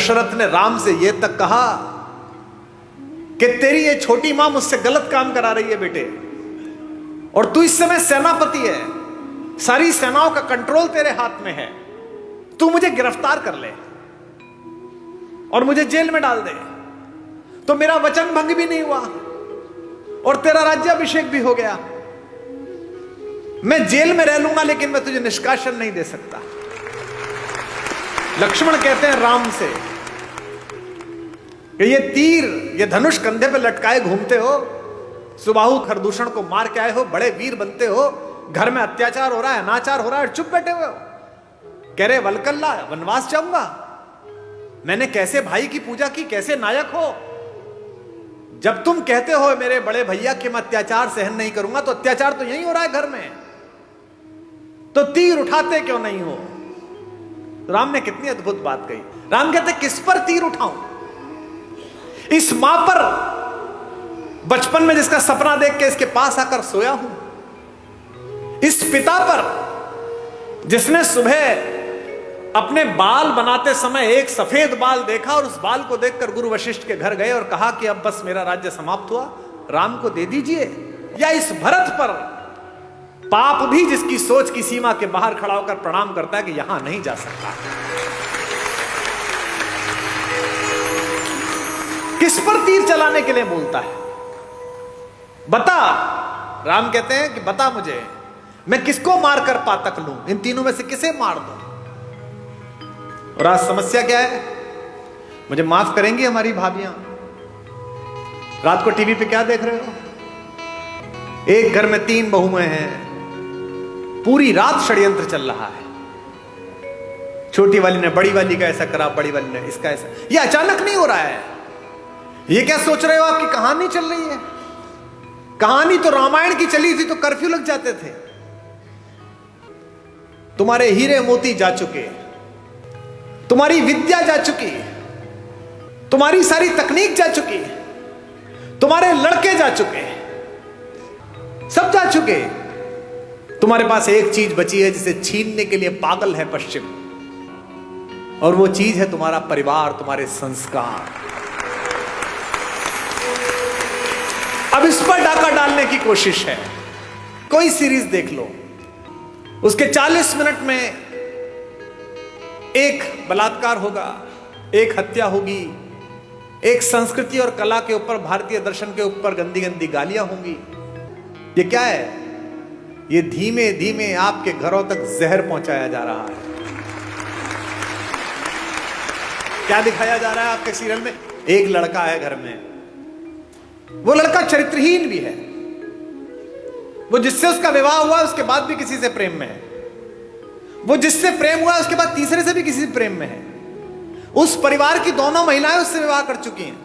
दशरथ ने राम से यह तक कहा कि तेरी ये छोटी मां मुझसे गलत काम करा रही है बेटे, और तू इस समय सेनापति है, सारी सेनाओं का कंट्रोल तेरे हाथ में है, तू मुझे गिरफ्तार कर ले और मुझे जेल में डाल दे तो मेरा वचन भंग भी नहीं हुआ और तेरा राज्याभिषेक भी हो गया। मैं जेल में रह लूंगा लेकिन मैं तुझे निष्कासन नहीं दे सकता। लक्ष्मण कहते हैं राम से कि ये तीर, ये धनुष कंधे पे लटकाए घूमते हो, सुबाहु खरदूषण को मार के आए हो, बड़े वीर बनते हो, घर में अत्याचार हो रहा है, अनाचार हो रहा है, चुप बैठे हुए हो। कह रहे वलकल्ला वनवास जाऊंगा, मैंने कैसे भाई की पूजा की, कैसे नायक हो। जब तुम कहते हो मेरे बड़े भैया कि मैं अत्याचार सहन नहीं करूंगा, तो अत्याचार तो यही हो रहा है घर में, तो तीर उठाते क्यों नहीं हो। तो राम ने कितनी अद्भुत बात कही। राम कहते किस पर तीर उठाऊं, इस मां पर बचपन में जिसका सपना देख के इसके पास आकर सोया हूं, इस पिता पर जिसने सुबह अपने बाल बनाते समय एक सफेद बाल देखा और उस बाल को देखकर गुरु वशिष्ठ के घर गए और कहा कि अब बस मेरा राज्य समाप्त हुआ, राम को दे दीजिए। या इस भरत पर पाप भी जिसकी सोच की सीमा के बाहर खड़ा होकर प्रणाम करता है कि यहां नहीं जा सकता। किस पर तीर चलाने के लिए बोलता है, बता। राम कहते हैं कि बता मुझे, मैं किसको मारकर पातक लूं, इन तीनों में से किसे मार दूं। और आज समस्या क्या है, मुझे माफ करेंगी हमारी भाभियां, रात को टीवी पे क्या देख रहे हो, एक घर में 3 बहुएं हैं, पूरी रात षड्यंत्र चल रहा है। छोटी वाली ने बड़ी वाली का ऐसा करा, बड़ी वाली ने इसका ऐसा। ये अचानक नहीं हो रहा है, ये क्या सोच रहे हो, आपकी कहानी चल रही है। कहानी तो रामायण की चली थी तो कर्फ्यू लग जाते थे। तुम्हारे हीरे मोती जा चुके, तुम्हारी विद्या जा चुकी, तुम्हारी सारी तकनीक जा चुकी, तुम्हारे लड़के जा चुके, सब जा चुके। तुम्हारे पास एक चीज बची है जिसे छीनने के लिए पागल है पश्चिम, और वो चीज है तुम्हारा परिवार, तुम्हारे संस्कार। अब इस पर डाका डालने की कोशिश है। कोई सीरीज देख लो, उसके 40 मिनट में एक बलात्कार होगा, एक हत्या होगी, एक संस्कृति और कला के ऊपर, भारतीय दर्शन के ऊपर गंदी गंदी गालियां होंगी। ये क्या है, ये धीमे धीमे आपके घरों तक जहर पहुंचाया जा रहा है। क्या दिखाया जा रहा है आपके सीरियल में, एक लड़का है घर में, वो लड़का चरित्रहीन भी है, वो जिससे उसका विवाह हुआ उसके बाद भी किसी से प्रेम में है, वो जिससे प्रेम हुआ उसके बाद तीसरे से भी किसी से प्रेम में है, उस परिवार की दोनों महिलाएं उससे विवाह कर चुकी हैं।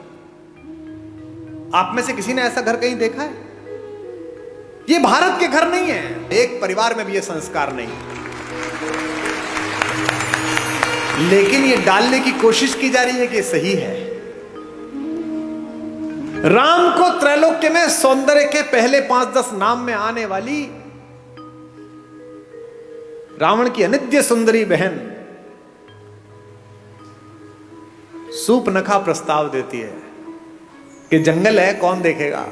आप में से किसी ने ऐसा घर कहीं देखा है? ये भारत के घर नहीं है, एक परिवार में भी ये संस्कार नहीं, लेकिन ये डालने की कोशिश की जा रही है कि ये सही है। राम को त्रैलोक्य में सौंदर्य के पहले 5-10 नाम में आने वाली रावण की अनित्य सुंदरी बहन सूपनखा प्रस्ताव देती है कि जंगल है, कौन देखेगा,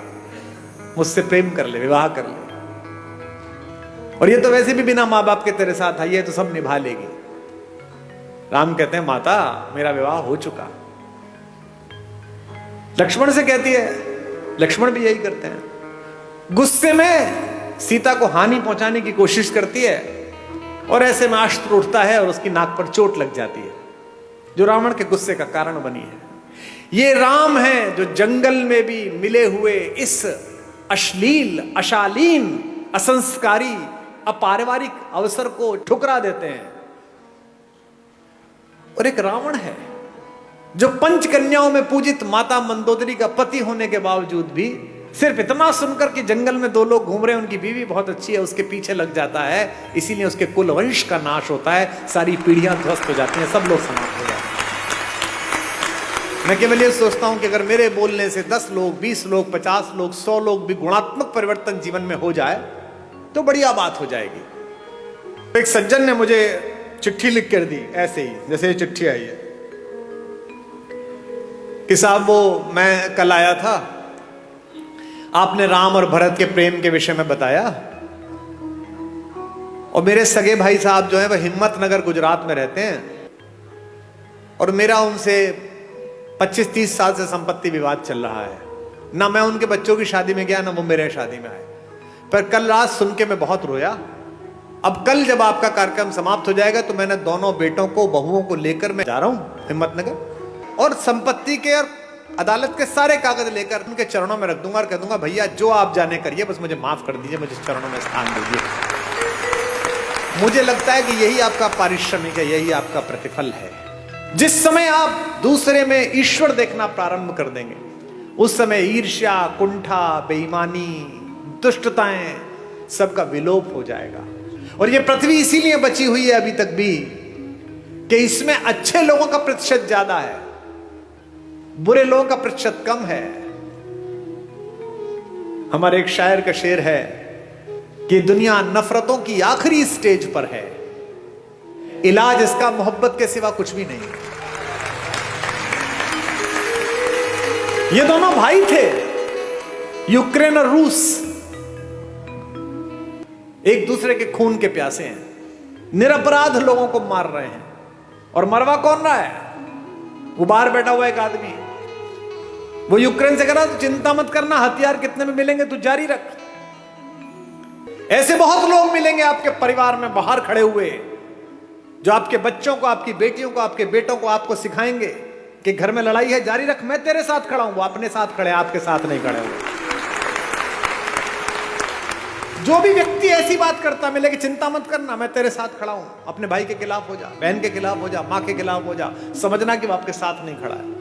मुझसे प्रेम कर ले, विवाह कर ले, और ये तो वैसे भी बिना मां बाप के तेरे साथ आई है तो सब निभा लेगी। राम कहते हैं माता मेरा विवाह हो चुका। लक्ष्मण से कहती है, लक्ष्मण भी यही करते हैं, गुस्से में सीता को हानि पहुंचाने की कोशिश करती है और ऐसे में अस्त्र उठता है और उसकी नाक पर चोट लग जाती है, जो रावण के गुस्से का कारण बनी है। ये राम है जो जंगल में भी मिले हुए इस अश्लील, अशालीन, असंस्कारी, अपारिवारिक अवसर को ठुकरा देते हैं। और एक रावण है जो पंचकन्याओं में पूजित माता मंदोदरी का पति होने के बावजूद भी सिर्फ इतना सुनकर कि जंगल में 2 लोग घूम रहे हैं, उनकी बीवी बहुत अच्छी है, उसके पीछे लग जाता है, इसीलिए उसके कुल वंश का नाश होता है, सारी पीढ़ियां ध्वस्त हो जाती हैं, सब लोग समाप्त हो जाते हैं। मैं केवल ये सोचता हूं कि अगर मेरे बोलने से 10 लोग, 20 लोग, 50 लोग, 100 लोग भी गुणात्मक परिवर्तन जीवन में हो जाए तो बढ़िया बात हो जाएगी। एक सज्जन ने मुझे चिट्ठी लिख कर दी, ऐसे ही जैसे ये चिट्ठी आई है, कि साहब वो मैं कल आया था, आपने राम और भरत के प्रेम के विषय में बताया, और मेरे सगे भाई साहब जो है वह हिम्मतनगर गुजरात में रहते हैं, और मेरा उनसे 25-30 साल से संपत्ति विवाद चल रहा है। ना मैं उनके बच्चों की शादी में गया, ना वो मेरे शादी में आए। पर कल रात सुन के मैं बहुत रोया। अब कल जब आपका कार्यक्रम समाप्त हो जाएगा तो मैंने दोनों बेटों को, बहुओं को लेकर मैं जा रहा हूं हिम्मतनगर, और संपत्ति के और अदालत के सारे कागज लेकर उनके चरणों में रख दूंगा और कह दूंगा, भैया जो आप जाने करिए, बस मुझे माफ कर दीजिए, मुझे चरणों में स्थान दीजिए। मुझे लगता है कि यही आपका पारिश्रमिक है, यही आपका प्रतिफल है। जिस समय आप दूसरे में ईश्वर देखना प्रारंभ कर देंगे, उस समय ईर्ष्या, कुंठा, बेईमानी, दुष्टताएं सबका विलोप हो जाएगा। और ये पृथ्वी इसीलिए बची हुई है अभी तक भी कि इसमें अच्छे लोगों का प्रतिशत ज्यादा है, बुरे लोगों का प्रतिशत कम है। हमारे एक शायर का शेर है कि दुनिया नफरतों की आखिरी स्टेज पर है, इलाज इसका मोहब्बत के सिवा कुछ भी नहीं। ये दोनों भाई थे, यूक्रेन और रूस, एक दूसरे के खून के प्यासे हैं, निरपराध लोगों को मार रहे हैं। और मरवा कौन रहा है? वो बाहर बैठा हुआ एक आदमी, वो यूक्रेन से कह रहा, चिंता मत करना, हथियार कितने में मिलेंगे तू जारी रख। ऐसे बहुत लोग मिलेंगे आपके परिवार में बाहर खड़े हुए, जो आपके बच्चों को, आपकी बेटियों को, आपके बेटों को आपको सिखाएंगे कि घर में लड़ाई है, जारी रख, मैं तेरे साथ खड़ा हूं। वो अपने साथ खड़े, आपके साथ नहीं खड़े हुए। जो भी व्यक्ति ऐसी बात करता मिले कि चिंता मत करना, मैं तेरे साथ खड़ा हूं, अपने भाई के खिलाफ हो जा, बहन के खिलाफ हो जा, मां के खिलाफ हो जा, समझना कि वो आपके साथ नहीं खड़ा है।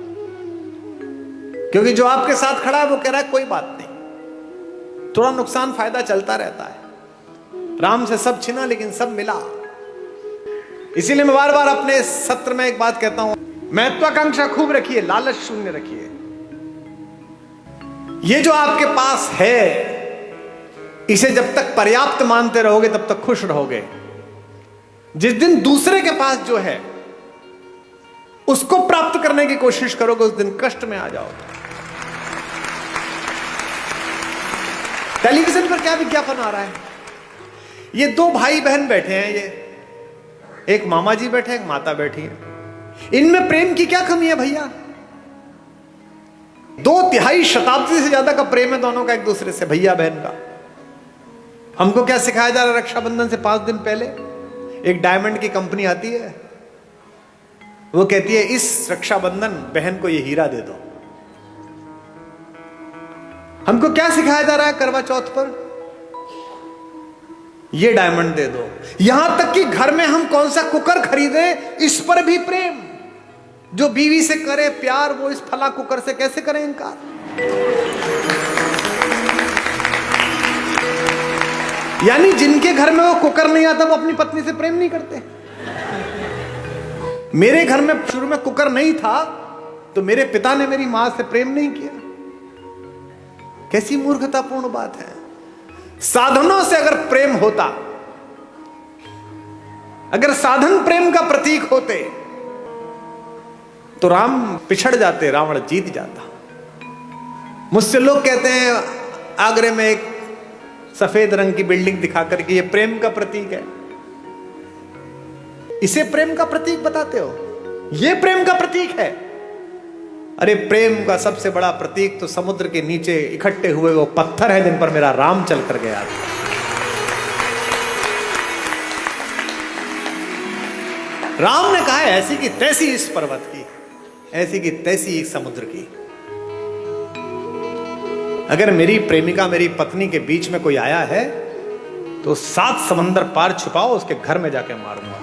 क्योंकि जो आपके साथ खड़ा है वो कह रहा है कोई बात नहीं, थोड़ा नुकसान फायदा चलता रहता है। राम से सब छिना लेकिन सब मिला। इसीलिए मैं बार बार अपने सत्र में एक बात कहता हूं, महत्वाकांक्षा खूब रखिए, लालच शून्य रखिए। ये जो आपके पास है, इसे जब तक पर्याप्त मानते रहोगे तब तक खुश रहोगे। जिस दिन दूसरे के पास जो है उसको प्राप्त करने की कोशिश करोगे, उस दिन कष्ट में आ जाओगे। टेलीविजन पर क्या विज्ञापन आ रहा है? ये दो भाई बहन बैठे हैं, ये एक मामा जी बैठे हैं, एक माता बैठी है। इनमें प्रेम की क्या कमी है भैया? 2 शताब्दी से ज्यादा का प्रेम है दोनों का एक दूसरे से, भैया बहन का। हमको क्या सिखाया जा रहा है? रक्षाबंधन से 5 दिन पहले एक डायमंड की कंपनी आती है, वो कहती है इस रक्षाबंधन बहन को ये हीरा दे दो। हमको क्या सिखाया जा रहा है करवा चौथ पर? ये डायमंड दे दो। यहां तक कि घर में हम कौन सा कुकर खरीदे, इस पर भी प्रेम। जो बीवी से करे प्यार, वो इस फला कुकर से कैसे करे इनकार? यानी जिनके घर में वो कुकर नहीं आता, वो अपनी पत्नी से प्रेम नहीं करते। मेरे घर में शुरू में कुकर नहीं था, तो मेरे पिता ने मेरी मां से प्रेम नहीं किया। कैसी मूर्खतापूर्ण बात है। साधनों से अगर प्रेम होता, अगर साधन प्रेम का प्रतीक होते, तो राम पिछड़ जाते, रावण जीत जाता। मुझसे लोग कहते हैं आगरे में एक सफेद रंग की बिल्डिंग दिखाकर कि ये प्रेम का प्रतीक है। इसे प्रेम का प्रतीक बताते हो? ये प्रेम का प्रतीक है? अरे प्रेम का सबसे बड़ा प्रतीक तो समुद्र के नीचे इकट्ठे हुए वो पत्थर है जिन पर मेरा राम चल कर गया। राम ने कहा है ऐसी की तैसी इस पर्वत की, ऐसी की तैसी समुद्र की। अगर मेरी प्रेमिका, मेरी पत्नी के बीच में कोई आया है तो 7 समंदर पार छुपाओ, उसके घर में जाके मारूंगा।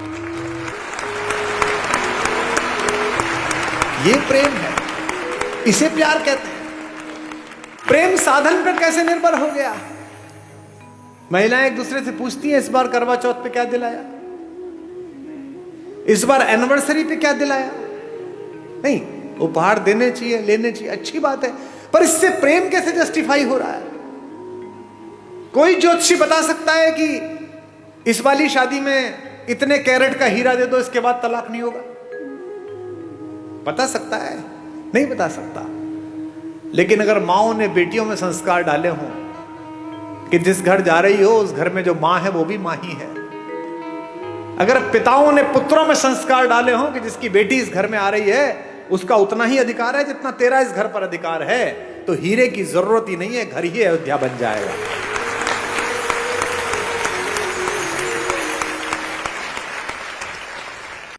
ये प्रेम है, इसे प्यार कहते हैं। प्रेम साधन पर कैसे निर्भर हो गया? महिलाएं एक दूसरे से पूछती हैं इस बार करवा चौथ पे क्या दिलाया, इस बार एनिवर्सरी पे क्या दिलाया। नहीं, उपहार देने चाहिए, लेने चाहिए, अच्छी बात है, पर इससे प्रेम कैसे जस्टिफाई हो रहा है? कोई ज्योतिषी बता सकता है कि इस वाली शादी में इतने कैरेट का हीरा दे दो, इसके बाद तलाक नहीं होगा? बता सकता है? नहीं बता सकता। लेकिन अगर माओ ने बेटियों में संस्कार डाले हों कि जिस घर जा रही हो उस घर में जो मां है वो भी मां ही है, अगर पिताओं ने पुत्रों में संस्कार डाले हों कि जिसकी बेटी इस घर में आ रही है उसका उतना ही अधिकार है जितना तेरा इस घर पर अधिकार है, तो हीरे की जरूरत ही नहीं है, घर ही अयोध्या बन जाएगा।